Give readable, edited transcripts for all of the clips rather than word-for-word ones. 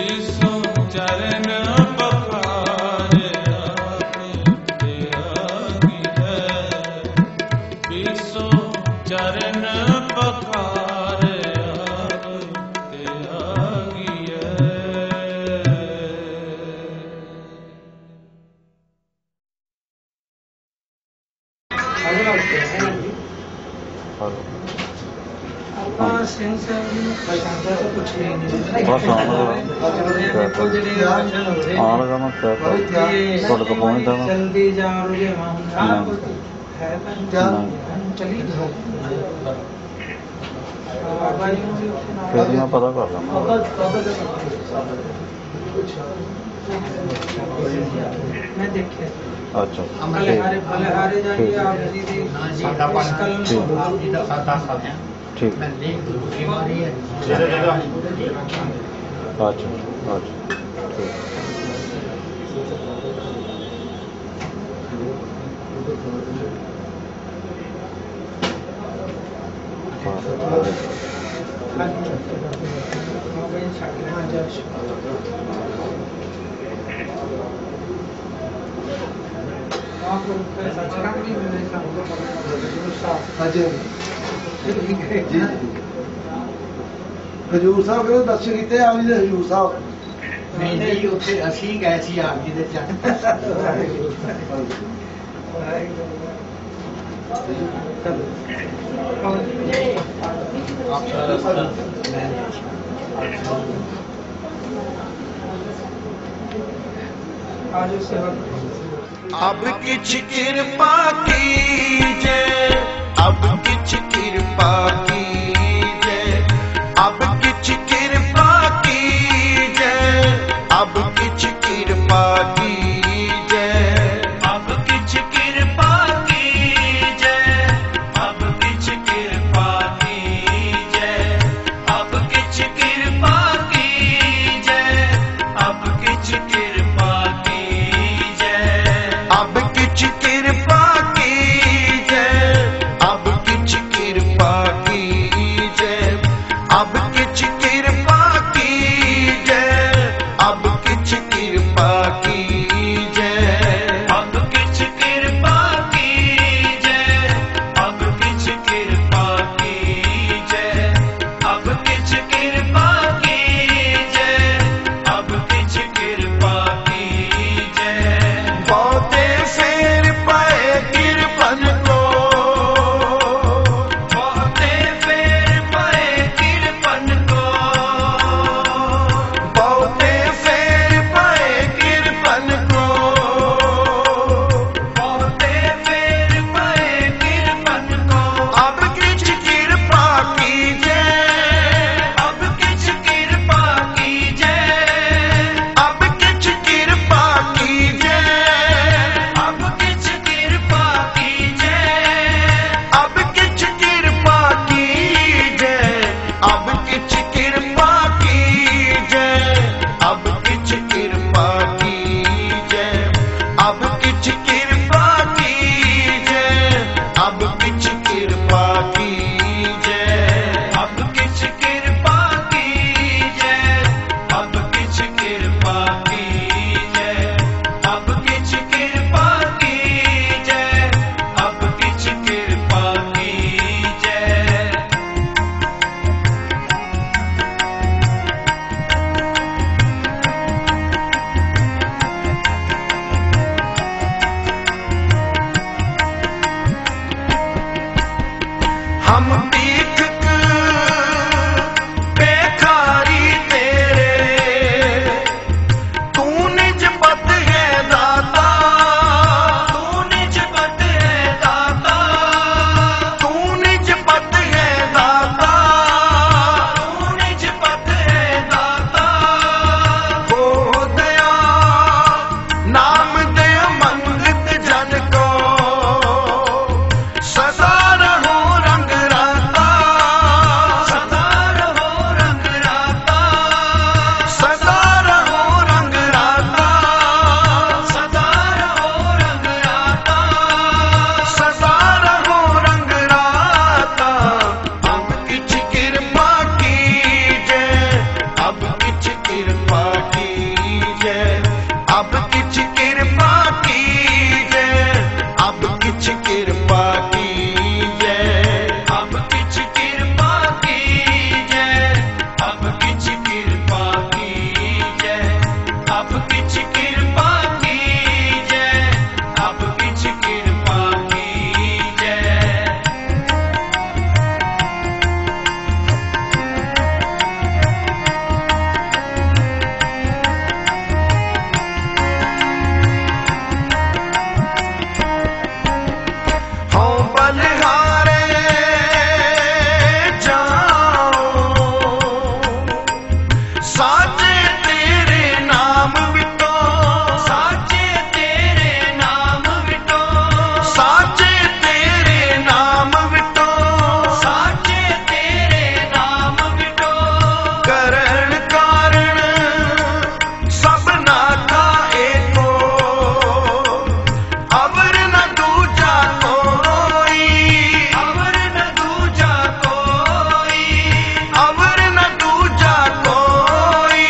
ईसो चरण पखारे आपे त्यागी है। चरण पखारे आपके आगिए। ਸਿੰਘ ਸਾਹਿਬ ਨੂੰ ਪਛਾਣਦਾ ਤਾਂ ਕੁਛ ਨਹੀਂ बस आन लगा मैं क्या थोड़ा तो पहुँचता मैं जल्दी जा रोगे वहाँ है तो चली फिर मैं पता कर लूँगा। मैं देखे अच्छा बलिहारे जाइए आप ठीक अच्छा हजूर साहब के दर्शन किए आप जी हजूर साहब नहीं उत्थे असी गए सी आप जी दे अब किछ कृपा कीजे, अब किछ कृपा कीजे, अब किछ कृपा कीजे, अब किछ कृपा कीजे, अब किछ कृपा कीजे, अब किछ कृपा कीजे, अब किछ कृपा कीजे, अब किछ कृपा कीजे, अब किछ कृपा कीजे, अब किछ कृपा कीजे, अब किछ कृपा कीजे, अब किछ कृपा कीजे, अब किछ कृपा कीजे, अब किछ कृपा कीजे, अब किछ कृपा कीजे, अब किछ कृपा कीजे। बहुते फेर पाए कृपन को, बहुते फेर पाए कृपन को, बहुते फेर पाए कृपन को, बहुते फेर पाए कृपन को। अब किछ कृपा कीजे, अब किछ कृपा कीजे, अब किछ कृपा कीजे, अब किछ कृपा कीजे, अब किछ कृपा कीजे, अब किछ कृपा कीजे, अब किछ कृपा कीजे, अब किछ कृपा कीजे, अब किछ कृपा कीजे, अब किछ कृपा कीजे, अब किछ कृपा कीजे, अब किछ कृपा कीजे, अब किछ कृपा कीजे। हम पीठ बेखारी तेरे, तू निज पद है दाता, तू निज पद है दाता, तू निज पद है दाता, तू निज पद है दाता। हो दया नाम दे मंगत जन को, सदा रहो रंग राता, बलहारे जाओ साचे तेरे नाम विटो साचे तेरे नाम विटो साचे तेरे नाम विटो साचे तेरे नाम विटो करण कारण सबना का एको अवर न दूजा कोई अवर न दूजा कोई अवर न दूजा कोई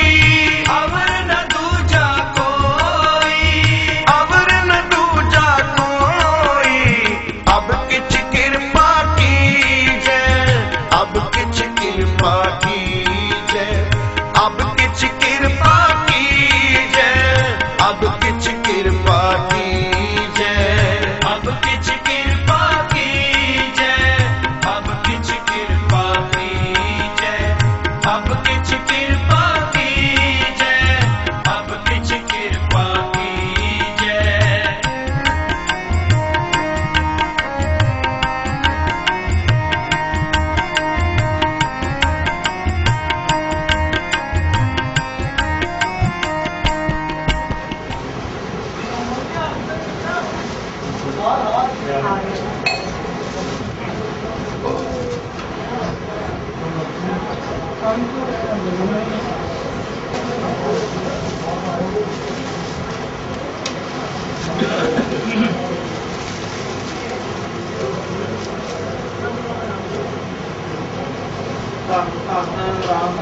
अवर न दूजा कोई अवर न दूजा कोई अब किछ कृपा कीजे अब किछ कृपा कीजे अब किछ कृपा कीजे अब किछ कृपा कीजे अब किछ कृपा कीजे अब किछ कृपा कीजे अब किछ कृपा कीजे अब किछ कृपा कीजे राम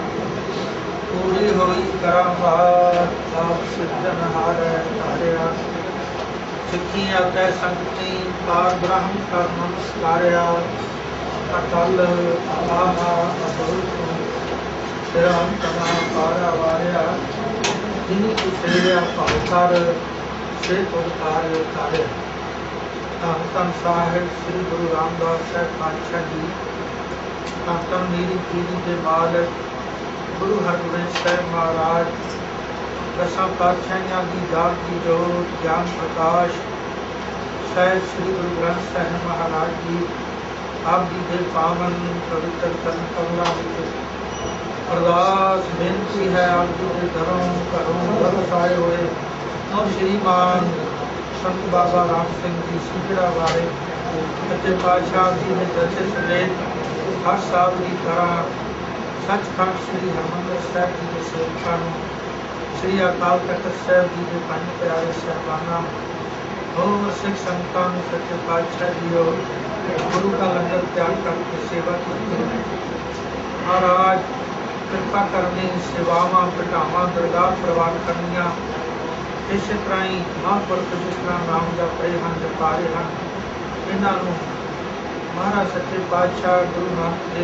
पूरी होई करामार आप सिद्धनहार हारिया सिੱਖੀਆਂ ਕੈ ਸੰਗਤੀ ਪਾਰ ਬ੍ਰਹਮ ਕਰ ਨਮਸਕਾਰਿਆ ਅਟਲ ਆਹਾ ਅਸਰੂਪ ਸਿਰਮ ਤਮਾ ਪਾਰਾ ਵਾਰਿਆ ਜਿਨੀ ਕੀ ਸੇਵਿਆ ਭਾਉ ਕਰ ਸੇ ਤੁਕਾਰ ਕਾਰੇ ਧੰਨ ਸਾਹਿਬ ਸ੍ਰੀ ਗੁਰੂ ਰਾਮਦਾਸ ਸਾਹਿਬ ਪਾਤਸ਼ਾਹ ਜੀ ਧੰਨ ਮੇਰੀ ਪੀੜੀ ਦੇ ਮਾਲਕ ਗੁਰੂ ਹਰਗੋਬਿੰਦ ਸਾਹਿਬ ਮਹਾਰਾਜ दसां पातशाहियां की जाग की जोत ज्ञान प्रकाश शायद श्री गुरु ग्रंथ साहिब महाराज जी आप जी के पावन पवित्र चरण कमलों में अरदास बेनती है आप जी के घरों बरसाए हुए और श्रीमान संत बाबा राम सिंह जी सीखड़ा वाले सच्चे पातशाह जी ने जैसे समेत हर साल की तरह सचखंड श्री हरमंदिर साहिब जी के सेवकां श्री अकाल तख्त साहिब जी के पंज प्यारे साहिबाना और सिख संतां सच्चे पातशाह जी और गुरु का लंगर त्याग करके सेवा करते हैं। महाराज कृपा करनी सेवावां घटावां दरगाह प्रवान करनियां इस तरह ही महापुरख जिस तरह नाम जप रहे हैं जपा रहे हैं इन्हां नूं महाराज सच्चे पातशाह गुरु नानक देव